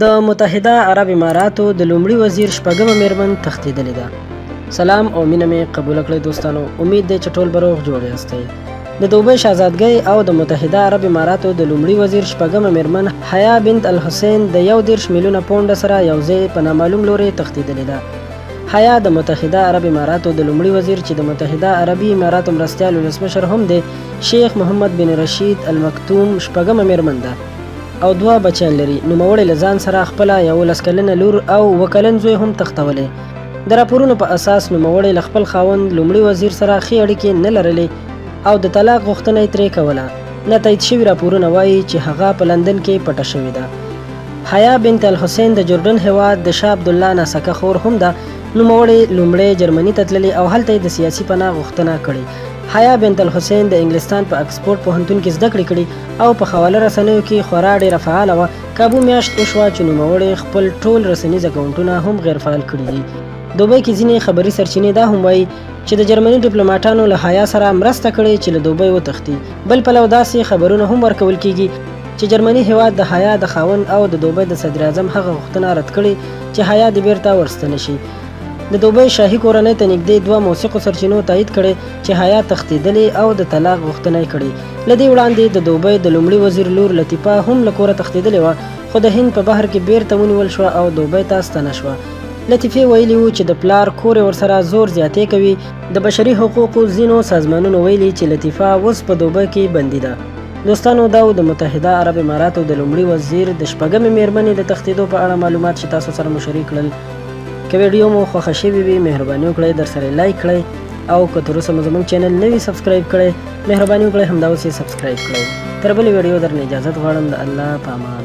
د متحده عرب اماراتو د لومړي وزیر شپږمه میرمن تختیدلی ده. سلام او مینه مې قبول کړئ دوستانو. امید دی چې ټول به روغ جوړ یاستئ. د دوبۍ شهزادګۍ او د متحده عرب اماراتو د لومړي وزیر شپږمه میرمن حیا بنت الحسین د 1.10 میلیونه پونډه سره یو ځای په نامعلوم لوري تختیدلی ده. حیا د متحده عرب اماراتو د لومړي وزیر چې د متحده عربي اماراتو مرستیال ولسمشر هم دی شیخ محمد بن رشید المکتوم شپږمه میرمن ده او 2 بچیان لري. نوموړی له ځان سره خپله 11 کلنه لور او 2 کلن زوی هم تختولی. د راپورونو په اساس نوموړی له خپل خاوند لومړي وزیر سره ښې اړیکې نه لرلې او د طلاق غوښتنه یې ترې کوله. نه تایید شوي راپورونه وایي چې هغه په لندن کې پټه شوې ده. حیا بنت الحسین د جردن هیواد د شاه عبدالله ناسکه خور هم ده. نوموړی لومړی جرمني ته تللی او هلته یې د سیاسي پناه غوښتنه کړې. حیا بنت الحسین د انګلستان په اکسفورډ پوهنتون کې زده کړې کړي او په حواله رسنیو کې خورا ډېره فعاله وه. کابو میاشت وشوه چې نوموړی خپل ټول رسنیز اکاونټونه هم غیر فعال کړي دي. دوبۍ کې ځینې خبري سرچینې دا هم وایي چې د جرمني ډیپلوماټانو له حیا سره مرسته کړې چې له دوبۍ وتښتي. بل پلو داسې خبرونه هم ورکول کیږي چې جرمني هیواد د حیا د خاوند او د دوبۍ د صدر اعظم هغه غوښتنه رد کړې چې حیا دې بیرته ورستنه شي. د دوبۍ شاهي کورنۍ ته نږدې 2 موثقو سرچینو تایید کړي چې حیا تختیدلی او د طلاق غوښتنه یې کړې. له دې وړاندې د دوبۍ د لومړي وزیر لور لطیفه هم له کوره تختیدلې وه خو د هند په بحر کې بیرته ونیول شوه او دوبۍ ته ستنه شوه. لطیفې ویلي وو چې د پلار کور یې ورسره زور زیاتې کوي. د بشري حقوقو ځینو سازمانونو ویلي چې لطیفه اوس په دوبۍ کې بندي ده. دوستانو دا د متحده عرب اماراتو د لومړي وزیر د شپږمې میرمنې د تختیدو په اړه معلومات چې تاسو سره مو شریک کړل. که ویډیو مو خوښه شوې وي مهرباني وکړئ در سره لایک کړئ او که تر اوسه مو زموږ چینل نه وي سبسکرایب کړئ مهرباني وکړئ همدا اوس یې سبسکرایب کړئ. تر بلې ویډیو درنه اجازت غواړم. د الله په امان.